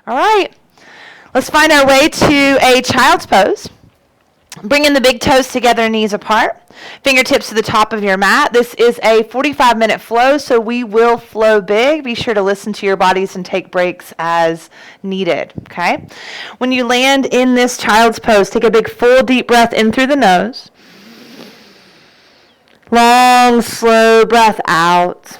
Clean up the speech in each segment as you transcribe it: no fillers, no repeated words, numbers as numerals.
All right. Let's find our way to a child's pose. Bringing the big toes together, knees apart. Fingertips to the top of your mat. This is a 45-minute flow, so we will flow big. Be sure to listen to your bodies and take breaks as needed, okay? When you land in this child's pose, take a big full deep breath in through the nose. Long, slow breath out.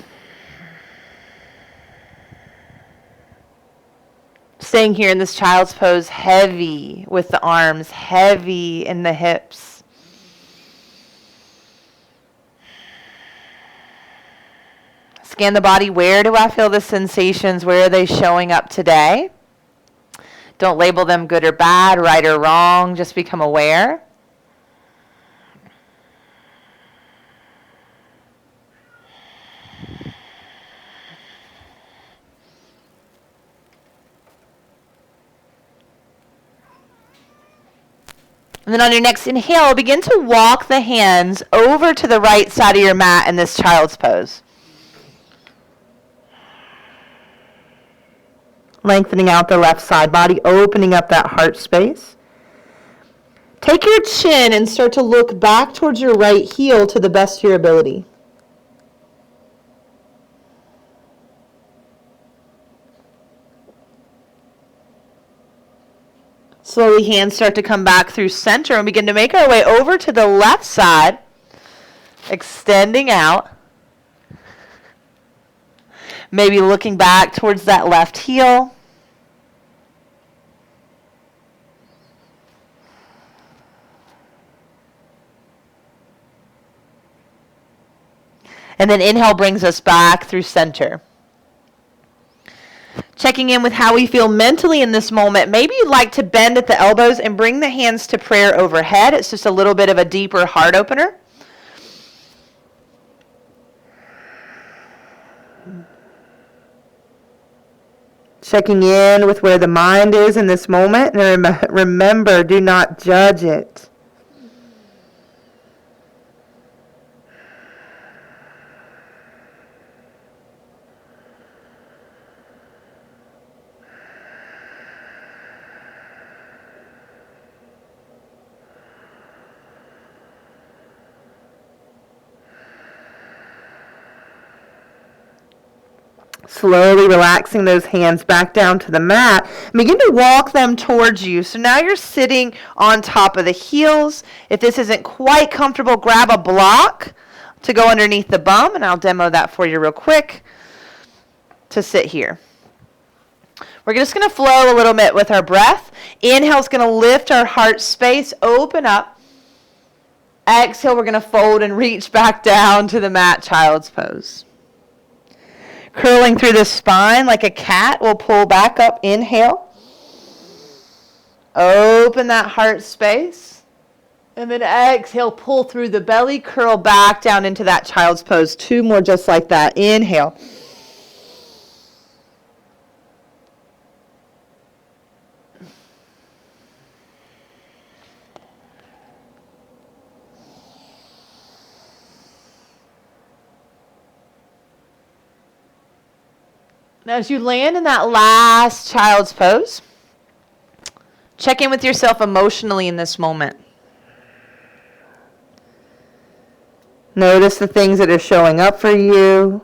Staying here in this child's pose, heavy with the arms, heavy in the hips. Scan the body. Where do I feel the sensations? Where are they showing up today? Don't label them good or bad, right or wrong. Just become aware. And then on your next inhale, begin to walk the hands over to the right side of your mat in this child's pose. Lengthening out the left side body, opening up that heart space. Take your chin and start to look back towards your right heel to the best of your ability. Slowly, hands start to come back through center and begin to make our way over to the left side, extending out. Maybe looking back towards that left heel. And then inhale brings us back through center. Checking in with how we feel mentally in this moment. Maybe you'd like to bend at the elbows and bring the hands to prayer overhead. It's just a little bit of a deeper heart opener. Checking in with where the mind is in this moment. And remember, do not judge it. Slowly relaxing those hands back down to the mat. Begin to walk them towards you. So now you're sitting on top of the heels. If this isn't quite comfortable, grab a block to go underneath the bum, and I'll demo that for you real quick to sit here. We're just going to flow a little bit with our breath. Inhale is going to lift our heart space, open up. Exhale, we're going to fold and reach back down to the mat, child's pose. Curling through the spine like a cat, we'll pull back up. Inhale. Open that heart space. And then exhale, pull through the belly, curl back down into that child's pose. 2 more just like that. Inhale. Now, as you land in that last child's pose, check in with yourself emotionally in this moment. Notice the things that are showing up for you.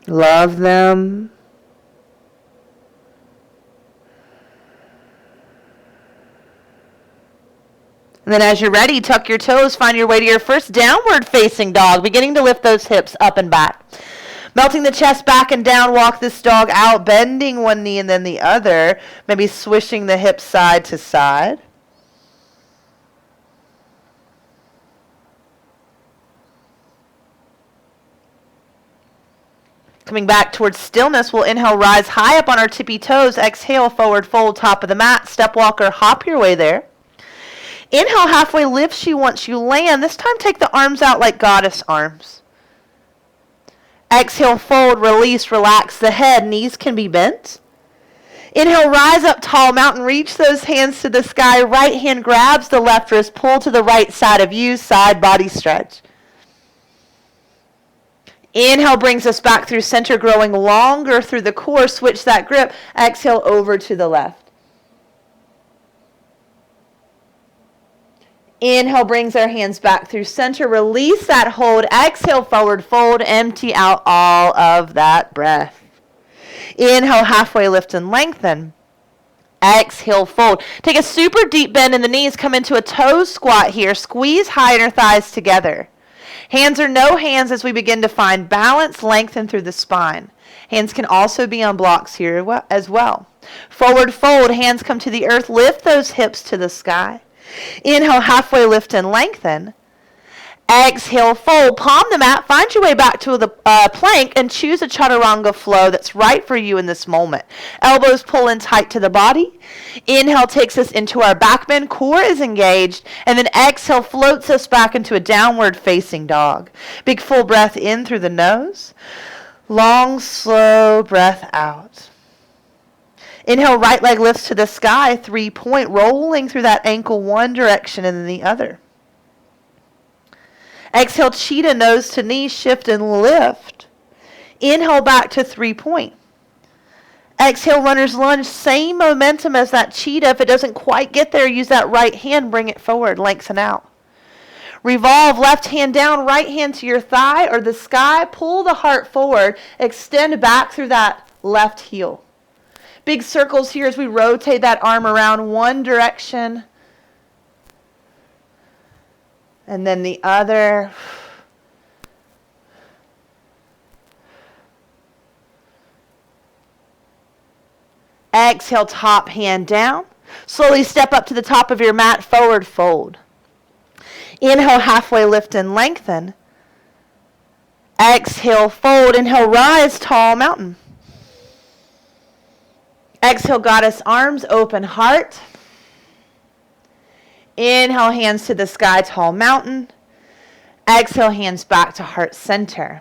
Love them. And then as you're ready, tuck your toes, find your way to your first downward facing dog, beginning to lift those hips up and back. Melting the chest back and down, walk this dog out, bending one knee and then the other, maybe swishing the hips side to side. Coming back towards stillness, we'll inhale, rise high up on our tippy toes. Exhale, forward fold, top of the mat. Step walker, hop your way there. Inhale, halfway lifts you once you land. This time take the arms out like goddess arms. Exhale, fold, release, relax the head. Knees can be bent. Inhale, rise up tall, mountain, reach those hands to the sky. Right hand grabs the left wrist, pull to the right side of you, side body stretch. Inhale brings us back through center, growing longer through the core. Switch that grip. Exhale over to the left. Inhale brings our hands back through center. Release that hold. Exhale, forward fold. Empty out all of that breath. Inhale, halfway lift and lengthen. Exhale, fold. Take a super deep bend in the knees. Come into a toe squat here. Squeeze high inner thighs together. Hands or no hands as we begin to find balance, lengthen through the spine. Hands can also be on blocks here as well. Forward fold. Hands come to the earth. Lift those hips to the sky. Inhale, halfway lift and lengthen. Exhale, fold. Palm the mat. Find your way back to the plank and choose a chaturanga flow that's right for you in this moment. Elbows pull in tight to the body. Inhale takes us into our back bend. Core is engaged. And then exhale floats us back into a downward facing dog. Big full breath in through the nose. Long, slow breath out. Inhale, right leg lifts to the sky, 3-point, rolling through that ankle one direction and then the other. Exhale, cheetah, nose to knee, shift and lift. Inhale, back to 3-point. Exhale, runner's lunge, same momentum as that cheetah. If it doesn't quite get there, use that right hand, bring it forward, lengthen out. Revolve, left hand down, right hand to your thigh or the sky, pull the heart forward, extend back through that left heel. Big circles here as we rotate that arm around one direction and then the other. Exhale, top hand down. Slowly step up to the top of your mat, forward fold. Inhale, halfway lift and lengthen. Exhale, fold. Inhale, rise, tall mountain. Exhale, goddess arms, open heart. Inhale, hands to the sky, tall mountain. Exhale, hands back to heart center.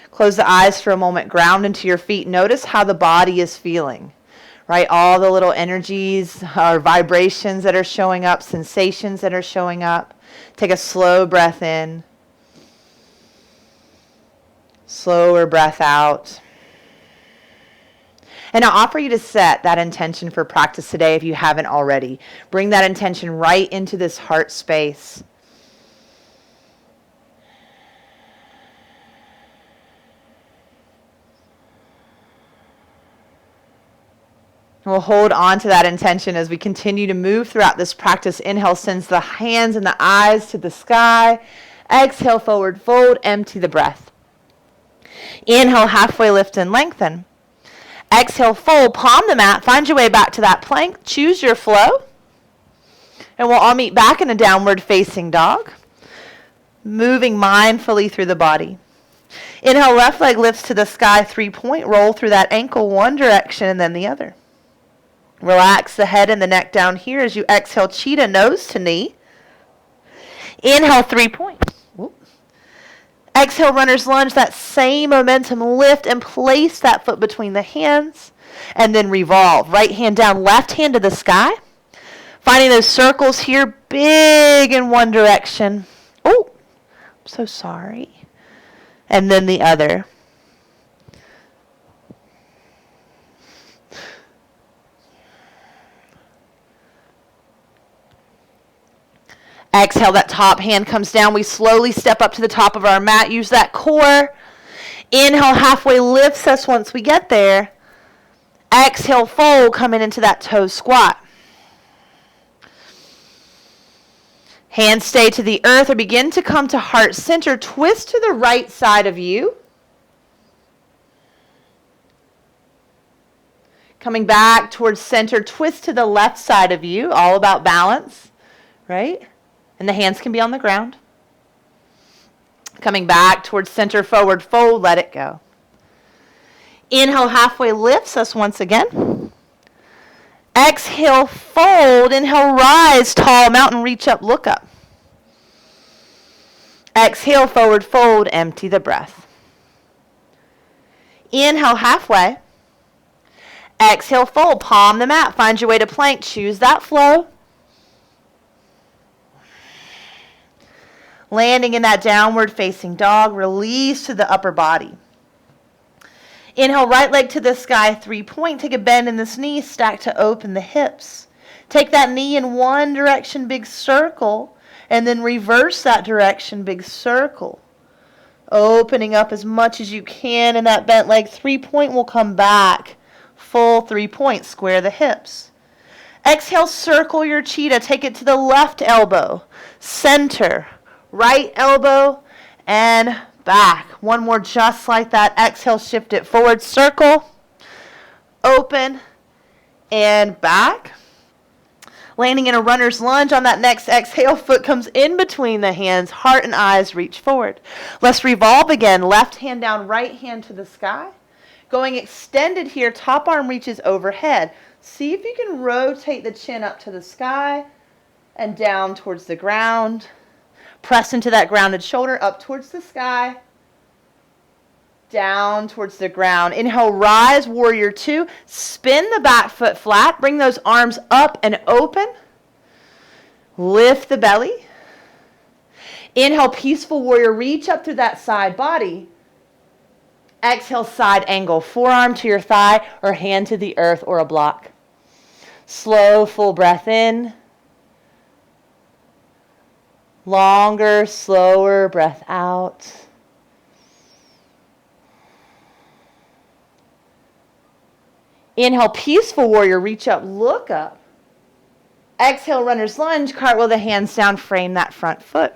Close the eyes for a moment, ground into your feet. Notice how the body is feeling, right? All the little energies or vibrations that are showing up, sensations that are showing up. Take a slow breath in. Slower breath out. And I offer you to set that intention for practice today if you haven't already. Bring that intention right into this heart space. We'll hold on to that intention as we continue to move throughout this practice. Inhale, sends the hands and the eyes to the sky. Exhale, forward fold, empty the breath. Inhale, halfway lift and lengthen. Exhale, fold, palm the mat, find your way back to that plank, choose your flow, and we'll all meet back in a downward facing dog, moving mindfully through the body. Inhale, left leg lifts to the sky, 3-point, roll through that ankle one direction and then the other. Relax the head and the neck down here as you exhale, cheetah, nose to knee. Inhale, 3-point. Exhale, runner's lunge, that same momentum, lift and place that foot between the hands and then revolve. Right hand down, left hand to the sky. Finding those circles here, big in one direction. Oh, I'm so sorry. And then the other. Exhale, that top hand comes down. We slowly step up to the top of our mat. Use that core. Inhale, halfway lifts us once we get there. Exhale, fold, coming into that toe squat. Hands stay to the earth or begin to come to heart center. Twist to the right side of you. Coming back towards center, twist to the left side of you. All about balance, right? And the hands can be on the ground. Coming back towards center, forward fold, let it go. Inhale, halfway lifts us once again. Exhale, fold. Inhale, rise, tall mountain, reach up, look up. Exhale, forward fold, empty the breath. Inhale, halfway. Exhale, fold, palm the mat, find your way to plank, choose that flow. Landing in that downward facing dog, release to the upper body. Inhale, right leg to the sky, 3-point. Take a bend in this knee, stack to open the hips. Take that knee in one direction, big circle, and then reverse that direction, big circle. Opening up as much as you can in that bent leg, 3-point will come back. Full 3-point, square the hips. Exhale, circle your cheetah. Take it to the left elbow, center, right elbow, and back. One more just like that. Exhale, shift it forward, circle, open, and back. Landing in a runner's lunge on that next exhale, foot comes in between the hands, heart and eyes reach forward. Let's revolve again. Left hand down, right hand to the sky. Going extended here, top arm reaches overhead. See if you can rotate the chin up to the sky and down towards the ground. Press into that grounded shoulder, up towards the sky, down towards the ground. Inhale, rise, warrior 2. Spin the back foot flat. Bring those arms up and open. Lift the belly. Inhale, peaceful warrior. Reach up through that side body. Exhale, side angle. Forearm to your thigh or hand to the earth or a block. Slow, full breath in. Longer, slower breath out. Inhale, peaceful warrior, reach up, look up. Exhale, runner's lunge, cartwheel the hands down, frame that front foot.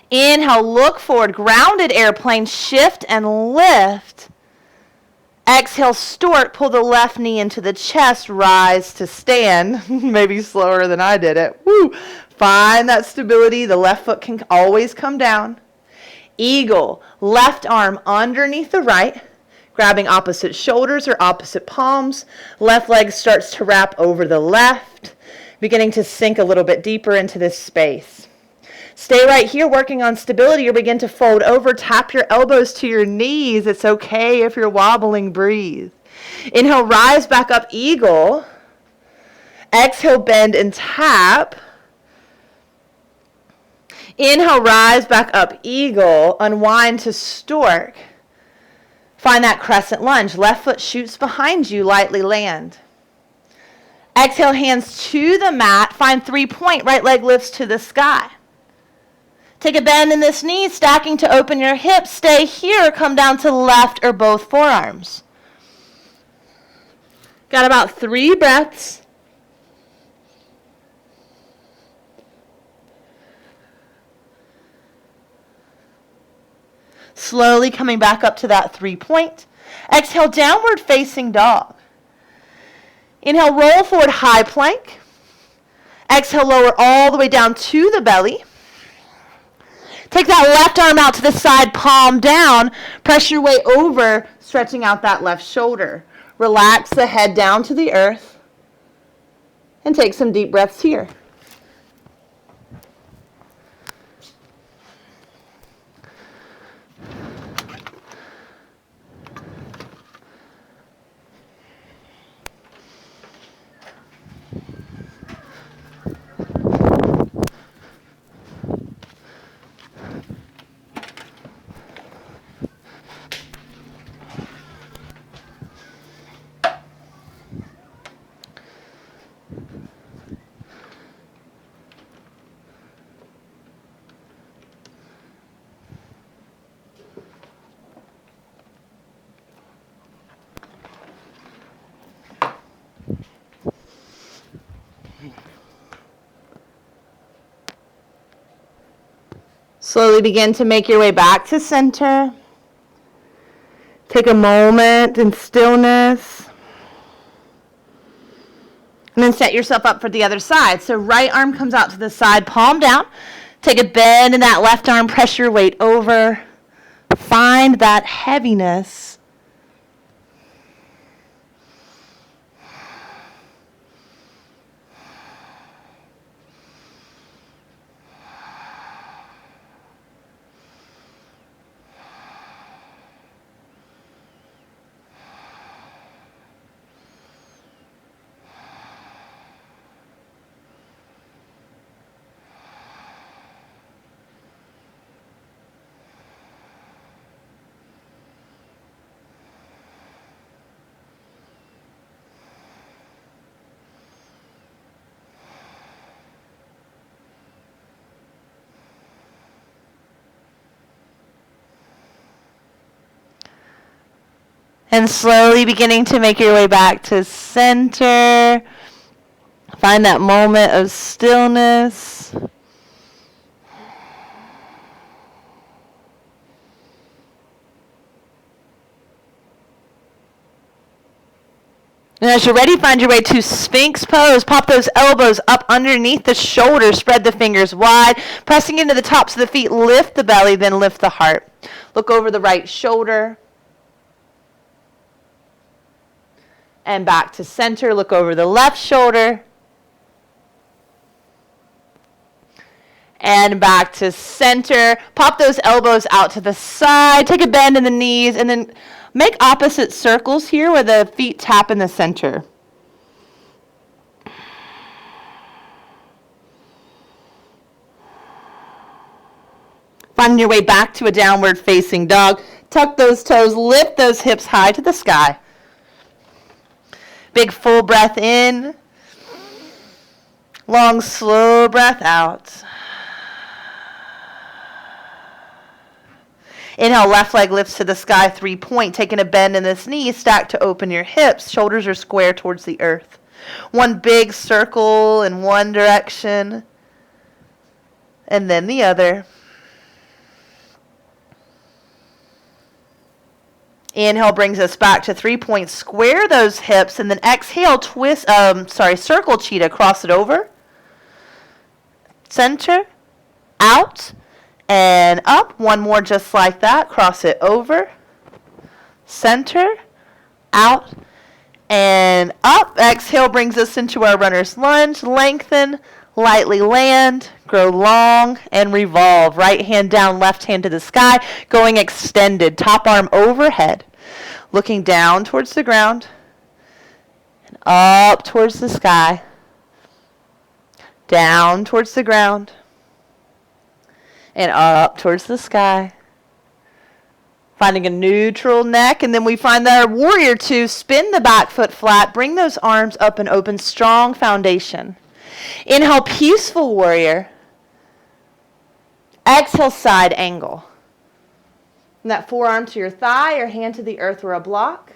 Inhale, look forward, grounded airplane, shift and lift. Exhale, stork, pull the left knee into the chest, rise to stand. Maybe slower than I did it. Woo! Find that stability. The left foot can always come down. Eagle, left arm underneath the right, grabbing opposite shoulders or opposite palms. Left leg starts to wrap over the left, beginning to sink a little bit deeper into this space. Stay right here working on stability or begin to fold over. Tap your elbows to your knees. It's okay if you're wobbling. Breathe. Inhale, rise back up, eagle. Exhale, bend and tap. Inhale, rise back up, eagle. Unwind to stork. Find that crescent lunge. Left foot shoots behind you. Lightly land. Exhale, hands to the mat. Find 3-point. Right leg lifts to the sky. Take a bend in this knee, stacking to open your hips. Stay here. Come down to left or both forearms. Got about 3 breaths. Slowly coming back up to that 3-point. Exhale, downward facing dog. Inhale, roll forward, high plank. Exhale, lower all the way down to the belly. Take that left arm out to the side, palm down. Press your way over, stretching out that left shoulder. Relax the head down to the earth. And take some deep breaths here. Slowly begin to make your way back to center. Take a moment in stillness. And then set yourself up for the other side. So right arm comes out to the side, palm down. Take a bend in that left arm, press your weight over. Find that heaviness. And slowly beginning to make your way back to center. Find that moment of stillness. And as you're ready, find your way to Sphinx pose. Pop those elbows up underneath the shoulders. Spread the fingers wide. Pressing into the tops of the feet, lift the belly, then lift the heart. Look over the right shoulder. And back to center. Look over the left shoulder. And back to center. Pop those elbows out to the side. Take a bend in the knees, and then make opposite circles here where the feet tap in the center. Finding your way back to a downward facing dog. Tuck those toes, lift those hips high to the sky. Big full breath in. Long, slow breath out. Inhale, left leg lifts to the sky, 3-point. Taking a bend in this knee, stack to open your hips. Shoulders are square towards the earth. One big circle in one direction, and then the other. Inhale brings us back to 3-point. Square those hips, and then exhale, circle cheetah. Cross it over. Center, out, and up. One more just like that. Cross it over. Center, out, and up. Exhale brings us into our runner's lunge. Lengthen, lightly land, grow long, and revolve. Right hand down, left hand to the sky, going extended. Top arm overhead, looking down towards the ground, and up towards the sky, down towards the ground, and up towards the sky. Finding a neutral neck, and then we find that our warrior two. Spin the back foot flat, bring those arms up and open, strong foundation. Inhale, peaceful warrior. Exhale, side angle. And that forearm to your thigh or hand to the earth or a block.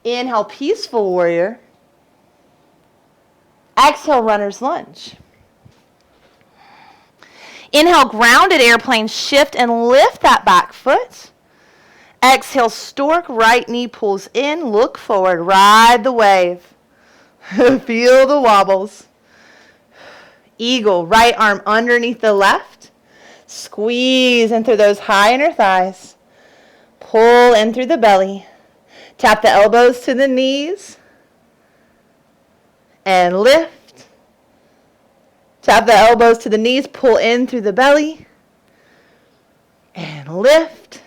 Inhale, peaceful warrior. Exhale, runner's lunge. Inhale, grounded airplane, shift and lift that back foot. Exhale, stork, right knee pulls in, look forward, ride the wave. Feel the wobbles. Eagle, right arm underneath the left. Squeeze in through those high inner thighs. Pull in through the belly. Tap the elbows to the knees. And lift. Tap the elbows to the knees, pull in through the belly. And lift.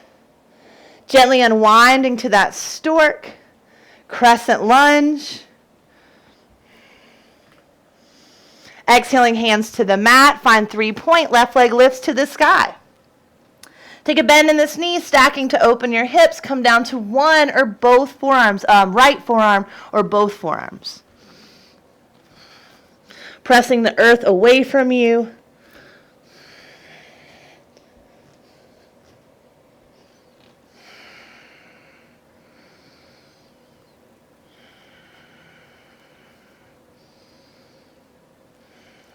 Gently unwinding to that stork. Crescent lunge. Exhaling, hands to the mat. Find 3-point. Left leg lifts to the sky. Take a bend in this knee, stacking to open your hips. Come down to one or both forearms, right forearm or both forearms. Pressing the earth away from you.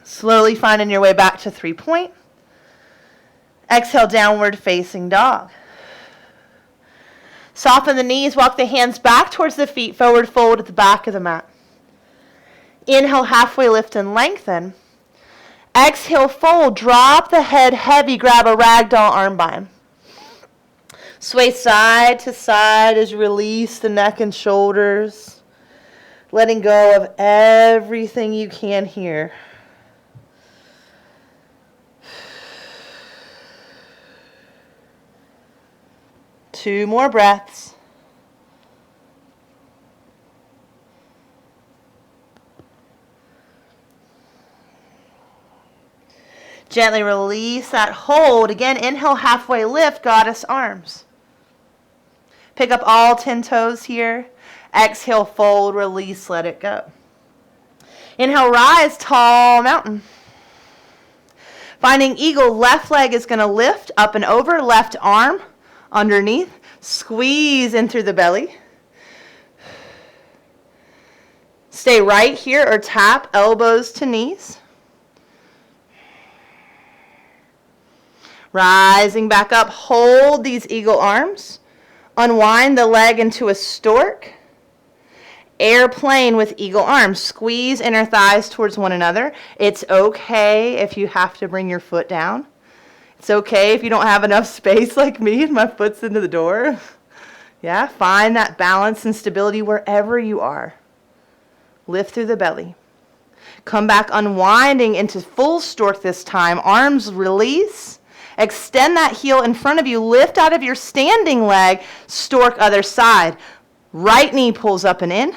Slowly finding your way back to 3-point. Exhale, downward facing dog. Soften the knees, walk the hands back towards the feet, forward fold at the back of the mat. Inhale, halfway lift and lengthen. Exhale, fold, drop the head heavy, grab a ragdoll arm bind. Sway side to side as you release the neck and shoulders, letting go of everything you can here. Two more breaths. Gently release that hold. Again, inhale, halfway lift, goddess arms. Pick up all 10 toes here. Exhale, fold, release, let it go. Inhale, rise, tall mountain. Finding eagle, left leg is going to lift up and over, left arm underneath. Squeeze in through the belly. Stay right here or tap elbows to knees. Rising back up, hold these eagle arms. Unwind the leg into a stork. Airplane with eagle arms. Squeeze inner thighs towards one another. It's okay if you have to bring your foot down. It's okay if you don't have enough space like me and my foot's into the door. Yeah, find that balance and stability wherever you are. Lift through the belly. Come back unwinding into full stork this time. Arms release. Extend that heel in front of you. Lift out of your standing leg. Stork other side. Right knee pulls up and in.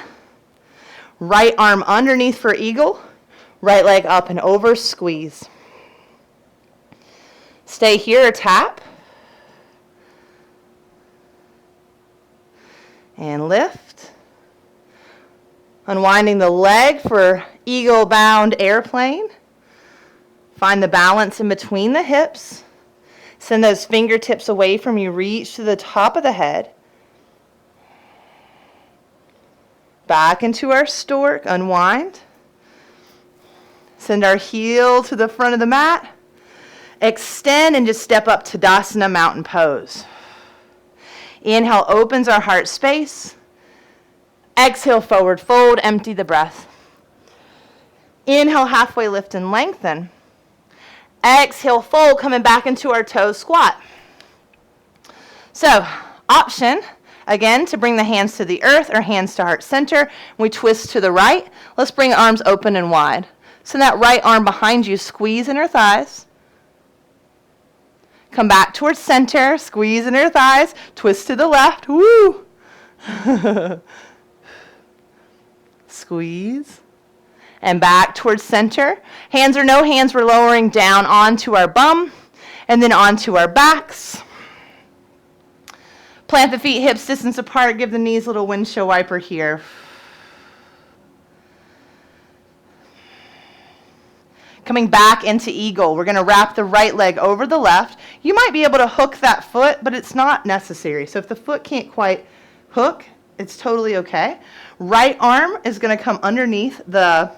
Right arm underneath for eagle. Right leg up and over. Squeeze. Stay here or tap. And lift. Unwinding the leg for eagle bound airplane. Find the balance in between the hips. Send those fingertips away from you. Reach to the top of the head. Back into our stork. Unwind. Send our heel to the front of the mat. Extend and just step up to Tadasana mountain pose. Inhale opens our heart space. Exhale forward fold. Empty the breath. Inhale halfway lift and lengthen. Exhale fold, coming back into our toe squat. So, option, again, to bring the hands to the earth or hands to heart center. We twist to the right. Let's bring arms open and wide. Send that right arm behind you, squeeze inner thighs. Come back towards center, squeeze inner thighs, twist to the left. Woo! Squeeze. And back towards center. Hands or no hands, we're lowering down onto our bum and then onto our backs. Plant the feet hips distance apart. Give the knees a little windshield wiper here. Coming back into eagle. We're going to wrap the right leg over the left. You might be able to hook that foot, but it's not necessary. So if the foot can't quite hook, it's totally okay. Right arm is going to come underneath the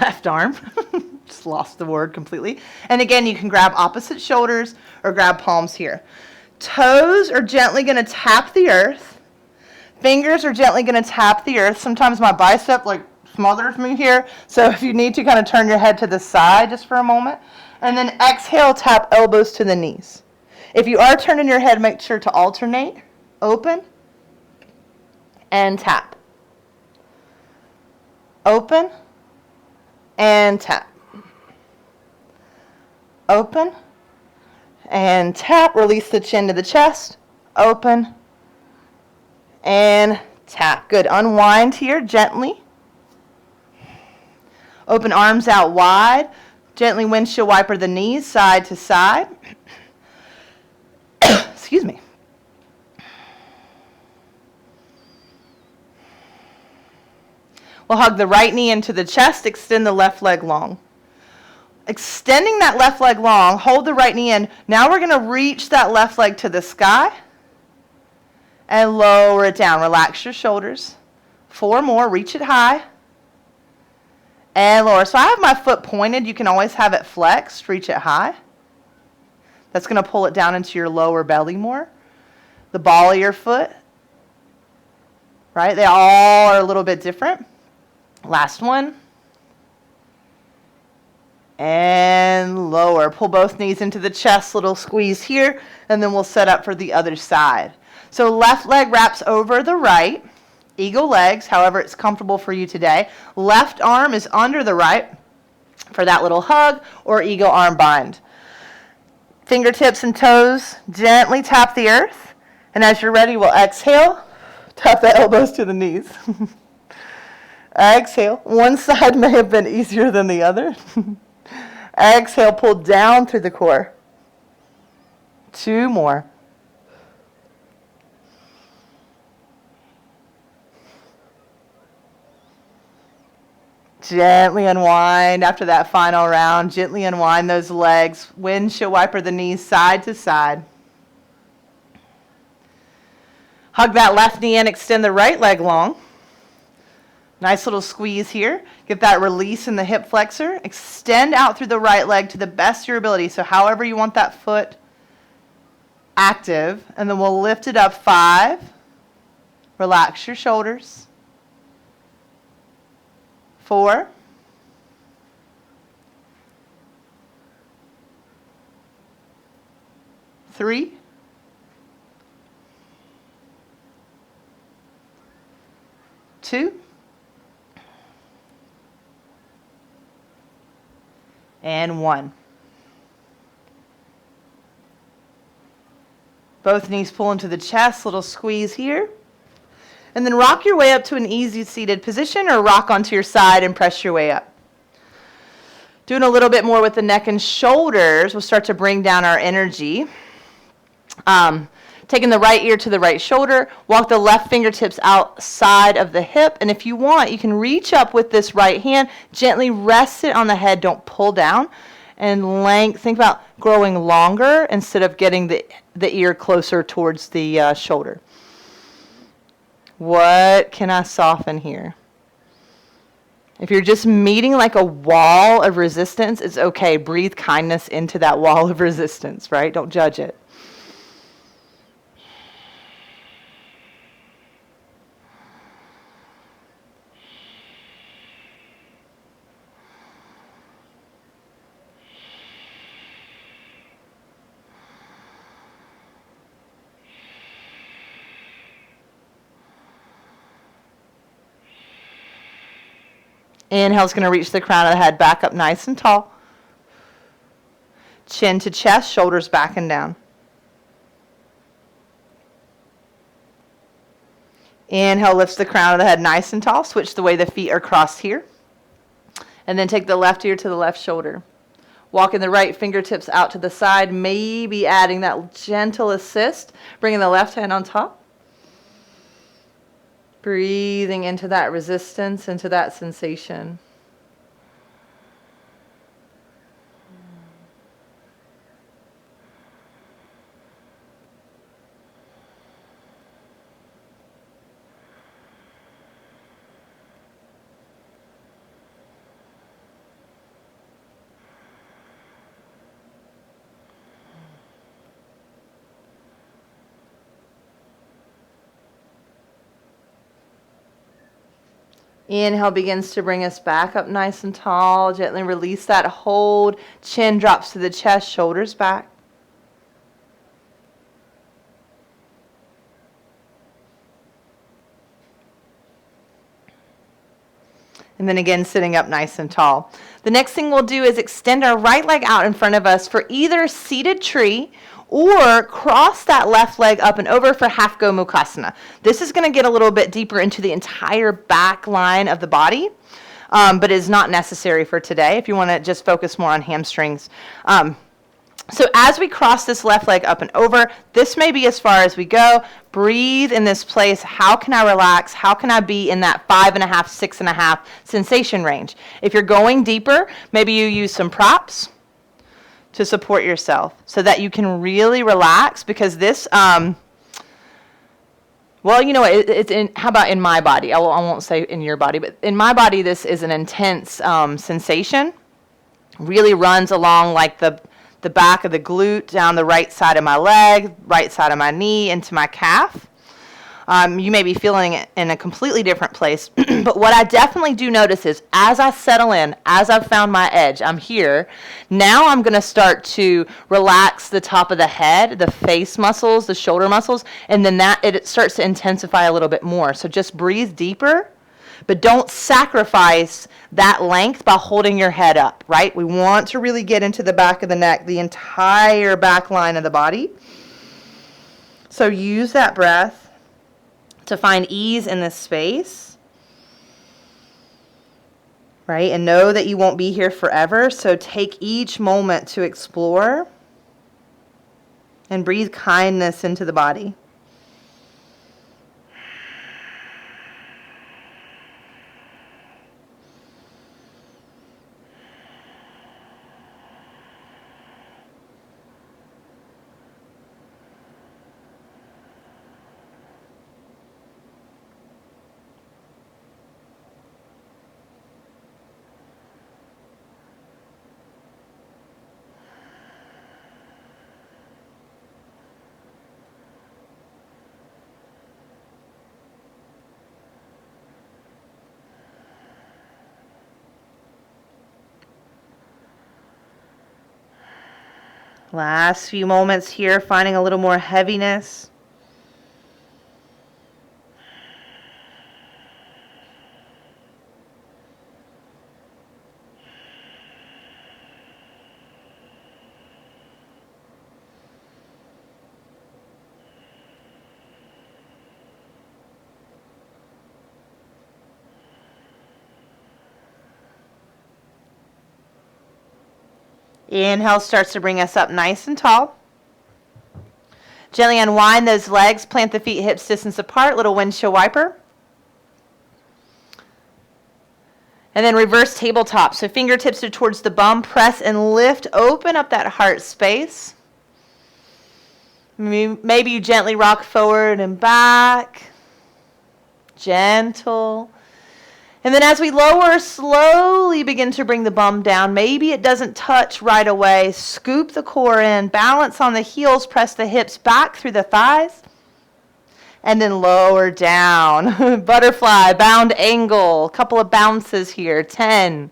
left arm. Just lost the word completely. And again, you can grab opposite shoulders or grab palms here. Toes are gently going to tap the earth. Fingers are gently going to tap the earth. Sometimes my bicep smothers me here. So if you need to, kind of turn your head to the side just for a moment. And then exhale, tap elbows to the knees. If you are turning your head, make sure to alternate. Open and tap. Open and tap. Open and tap. Release the chin to the chest. Open and tap. Good. Unwind here gently. Open arms out wide. Gently windshield wiper the knees side to side. Excuse me. We'll hug the right knee into the chest, extend the left leg long. Extending that left leg long, hold the right knee in. Now we're going to reach that left leg to the sky and lower it down. Relax your shoulders. 4 more, reach it high and lower. So I have my foot pointed. You can always have it flexed, reach it high. That's going to pull it down into your lower belly more. The ball of your foot, right? They all are a little bit different. Last one. And lower. Pull both knees into the chest, little squeeze here, and then we'll set up for the other side. So left leg wraps over the right. Eagle legs, however it's comfortable for you today. Left arm is under the right for that little hug or eagle arm bind. Fingertips and toes gently tap the earth. And as you're ready, we'll exhale. Tap the elbows to the knees. Exhale. One side may have been easier than the other. Exhale, pull down through the core. 2 more. Gently unwind after that final round. Gently unwind those legs. Windshield wiper the knees side to side. Hug that left knee in, extend the right leg long. Nice little squeeze here. Get that release in the hip flexor. Extend out through the right leg to the best of your ability. So however you want that foot active. And then we'll lift it up 5. Relax your shoulders. 4. 3. 2. And 1. Both knees pull into the chest, little squeeze here. And then rock your way up to an easy seated position or rock onto your side and press your way up. Doing a little bit more with the neck and shoulders, we'll start to bring down our energy. Taking the right ear to the right shoulder, walk the left fingertips outside of the hip, and if you want, you can reach up with this right hand, gently rest it on the head, don't pull down, and think about growing longer instead of getting the ear closer towards the shoulder. What can I soften here? If you're just meeting like a wall of resistance, it's okay. Breathe kindness into that wall of resistance, right? Don't judge it. Inhale's going to reach the crown of the head back up nice and tall. Chin to chest, shoulders back and down. Inhale lifts the crown of the head nice and tall. Switch the way the feet are crossed here. And then take the left ear to the left shoulder. Walking the right fingertips out to the side, maybe adding that gentle assist, bringing the left hand on top. Breathing into that resistance, into that sensation. Inhale begins to bring us back up nice and tall. Gently release that hold. Chin drops to the chest, shoulders back. And then again, sitting up nice and tall. The next thing we'll do is extend our right leg out in front of us for either seated tree or cross that left leg up and over for half Gomukhasana. This is going to get a little bit deeper into the entire back line of the body, but is not necessary for today if you want to just focus more on hamstrings. So as we cross this left leg up and over, this may be as far as we go. Breathe in this place. How can I relax? How can I be in that 5.5, 6.5 sensation range? If you're going deeper, maybe you use some props to support yourself so that you can really relax, because this, well, you know, how about in my body? I won't say in your body, but in my body, this is an intense sensation. Really runs along like the back of the glute, down the right side of my leg, right side of my knee, into my calf. You may be feeling it in a completely different place, but what I definitely do notice is as I settle in, as I've found my edge, I'm here. Now I'm going to start to relax the top of the head, the face muscles, the shoulder muscles, and then it starts to intensify a little bit more. So just breathe deeper, but don't sacrifice that length by holding your head up, right? We want to really get into the back of the neck, the entire back line of the body. So use that breath to find ease in this space, right? And know that you won't be here forever. So take each moment to explore and breathe kindness into the body. Last few moments here, finding a little more heaviness. Inhale starts to bring us up nice and tall. Gently unwind those legs, plant the feet hips distance apart, little windshield wiper. And then reverse tabletop. So fingertips are towards the bum, press and lift, open up that heart space. Maybe you gently rock forward and back. Gentle. And then as we lower, slowly begin to bring the bum down. Maybe it doesn't touch right away. Scoop the core in, balance on the heels, press the hips back through the thighs. And then lower down. Butterfly, bound angle. A couple of bounces here. 10.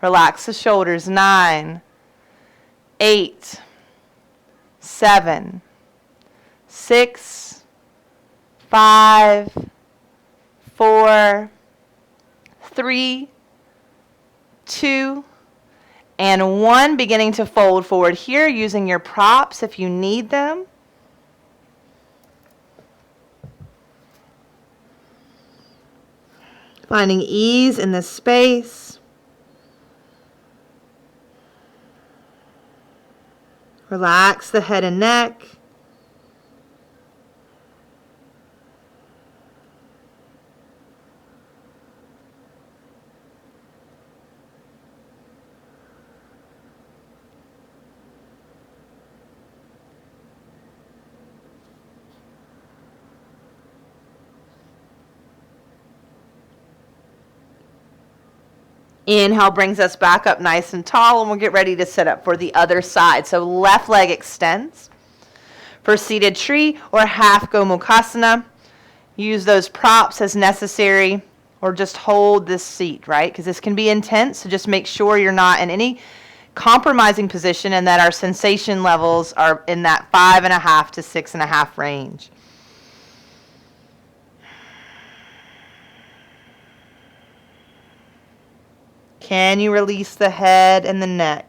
Relax the shoulders. 9. 8. 7. 6. 5. 4. 3, 2, and 1. Beginning to fold forward here using your props if you need them. Finding ease in this space. Relax the head and neck. Inhale brings us back up nice and tall, and we'll get ready to set up for the other side. So left leg extends. For seated tree or half Gomukhasana, use those props as necessary, or just hold this seat, right? Because this can be intense, so just make sure you're not in any compromising position and that our sensation levels are in that 5.5 to 6.5 range. Can you release the head and the neck?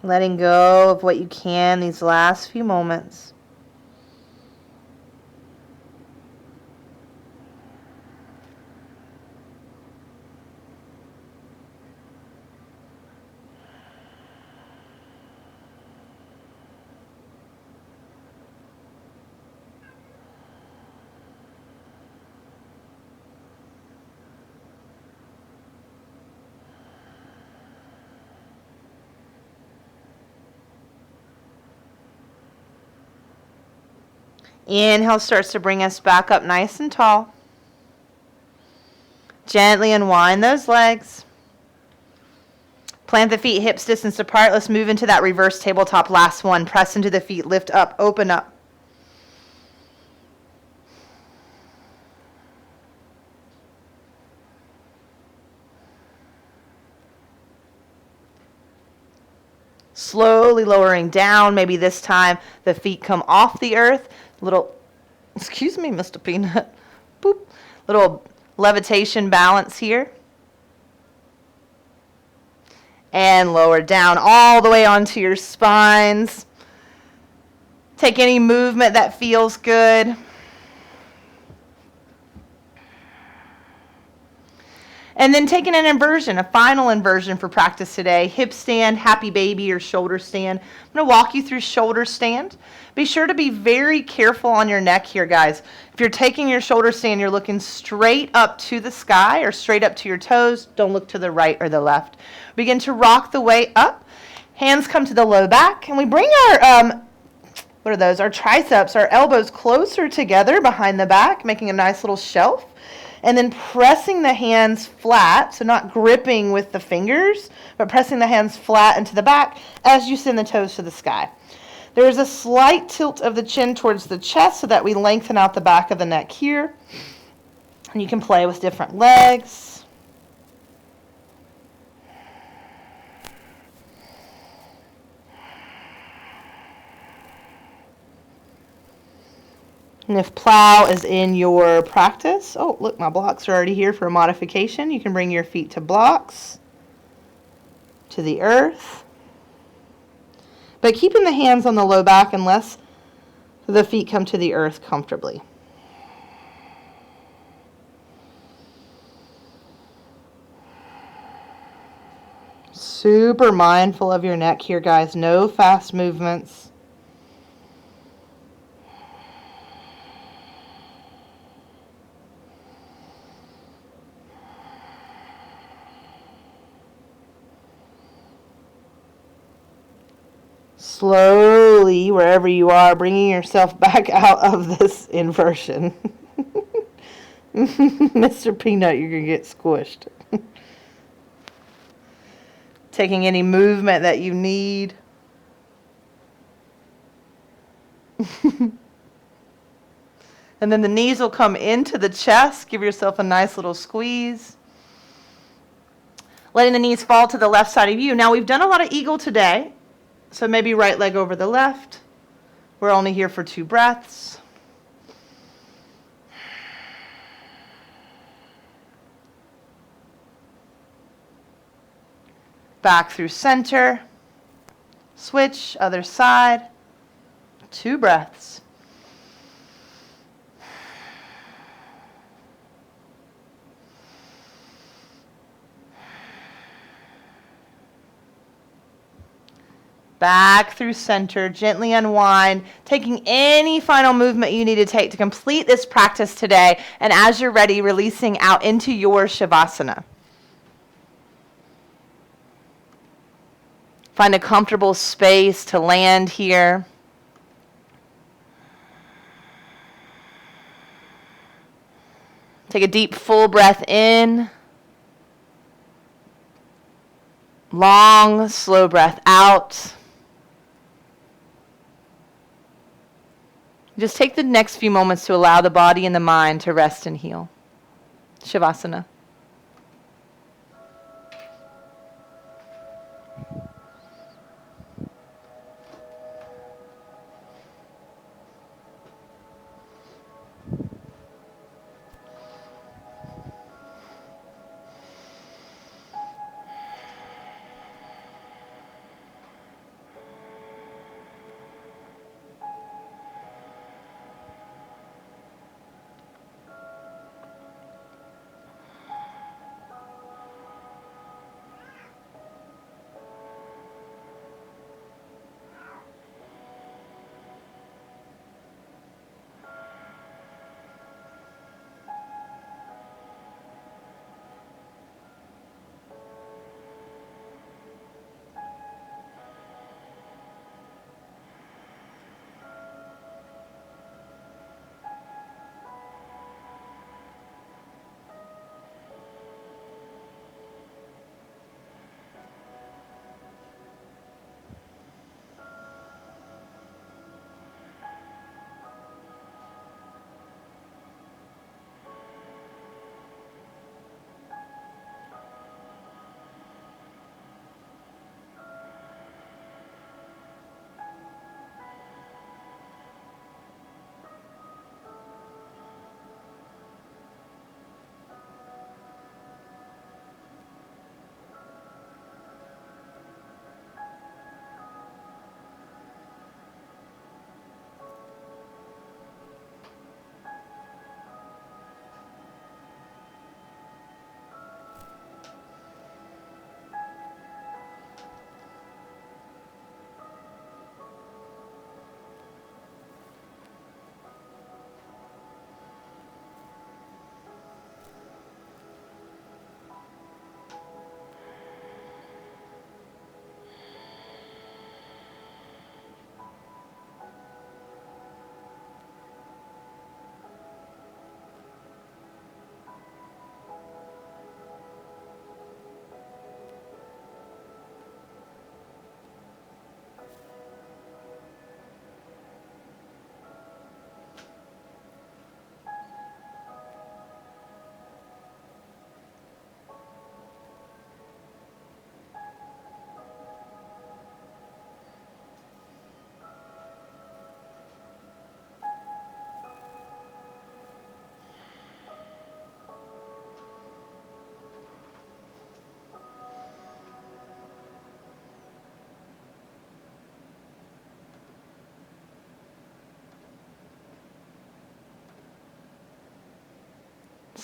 Letting go of what you can these last few moments. Inhale starts to bring us back up nice and tall. Gently unwind those legs. Plant the feet hips distance apart. Let's move into that reverse tabletop. Last one. Press into the feet. Lift up. Open up. Slowly lowering down. Maybe this time the feet come off the earth. Little, excuse me, Mr. Peanut. Boop. Little levitation balance here. And lower down all the way onto your spines. Take any movement that feels good. And then taking an inversion, a final inversion for practice today. Hip stand, happy baby, or shoulder stand. I'm going to walk you through shoulder stand. Be sure to be very careful on your neck here, guys. If you're taking your shoulder stand, you're looking straight up to the sky or straight up to your toes. Don't look to the right or the left. Begin to rock the way up. Hands come to the low back, and we bring our what are those? Our triceps, our elbows closer together behind the back, making a nice little shelf. And then pressing the hands flat, so not gripping with the fingers, but pressing the hands flat into the back as you send the toes to the sky. There is a slight tilt of the chin towards the chest so that we lengthen out the back of the neck here. And you can play with different legs. And if plow is in your practice, oh, look, my blocks are already here for a modification. You can bring your feet to blocks, to the earth. But keeping the hands on the low back unless the feet come to the earth comfortably. Super mindful of your neck here, guys. No fast movements. Slowly, wherever you are, bringing yourself back out of this inversion. Mr. Peanut, you're going to get squished. Taking any movement that you need. And then the knees will come into the chest. Give yourself a nice little squeeze. Letting the knees fall to the left side of you. Now, we've done a lot of eagle today. So maybe right leg over the left. We're only here for 2 breaths. Back through center. Switch, other side. 2 breaths. Back through center, gently unwind, taking any final movement you need to take to complete this practice today. And as you're ready, releasing out into your Shavasana. Find a comfortable space to land here. Take a deep, full breath in. Long, slow breath out. Just take the next few moments to allow the body and the mind to rest and heal. Shavasana.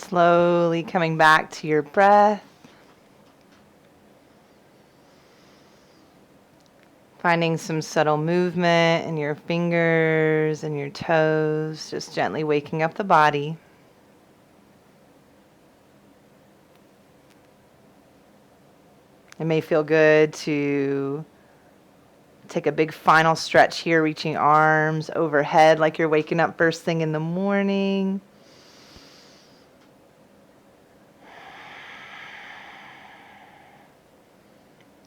Slowly coming back to your breath. Finding some subtle movement in your fingers and your toes, just gently waking up the body. It may feel good to take a big final stretch here, reaching arms overhead like you're waking up first thing in the morning.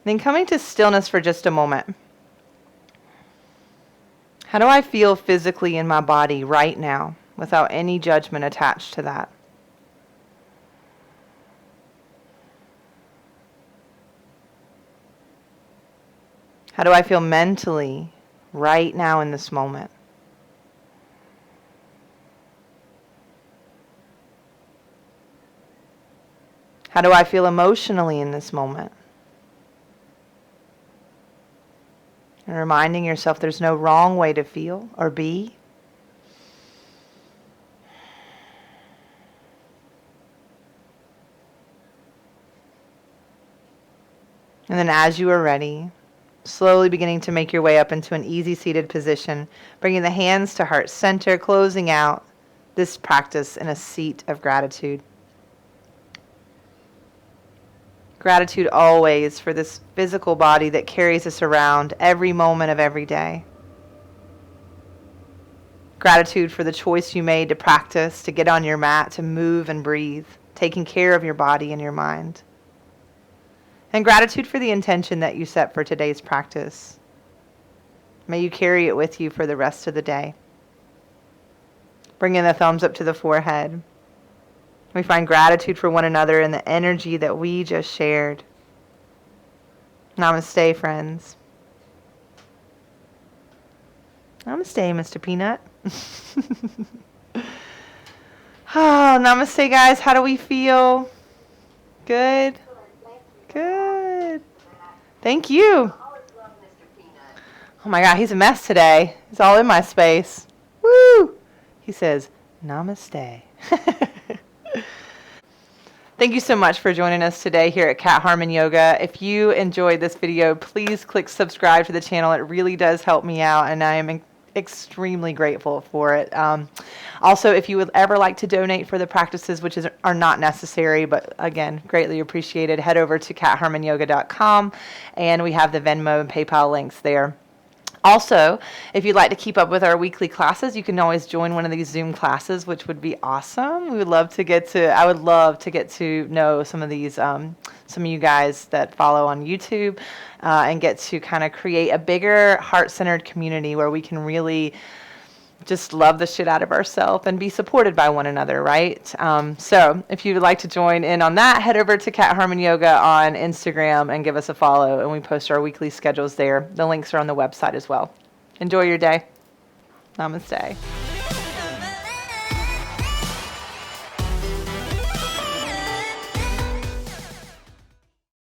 Then coming to stillness for just a moment. How do I feel physically in my body right now without any judgment attached to that? How do I feel mentally right now in this moment? How do I feel emotionally in this moment? And reminding yourself there's no wrong way to feel or be. And then as you are ready, slowly beginning to make your way up into an easy seated position, bringing the hands to heart center, closing out this practice in a seat of gratitude. Gratitude always for this physical body that carries us around every moment of every day. Gratitude for the choice you made to practice, to get on your mat, to move and breathe, taking care of your body and your mind. And gratitude for the intention that you set for today's practice. May you carry it with you for the rest of the day. Bringing the thumbs up to the forehead. We find gratitude for one another and the energy that we just shared. Namaste, friends. Namaste, Mr. Peanut. Oh, namaste, guys. How do we feel? Good? Good. Thank you. Oh my God, he's a mess today. He's all in my space. Woo! He says, namaste. Thank you so much for joining us today here at Cat Harmon Yoga. If you enjoyed this video, please click subscribe to the channel. It really does help me out, and I am extremely grateful for it. Also, if you would ever like to donate for the practices, which are not necessary, but again, greatly appreciated, head over to catharmonyoga.com, and we have the Venmo and PayPal links there. Also, if you'd like to keep up with our weekly classes, you can always join one of these Zoom classes, which would be awesome. I would love to get to know some of these, some of you guys that follow on YouTube, and get to kind of create a bigger heart-centered community where we can really just love the shit out of ourselves and be supported by one another, right? So if you would like to join in on that, head over to Cat Harmon Yoga on Instagram and give us a follow, and we post our weekly schedules there. The links are on the website as well. Enjoy your day. Namaste.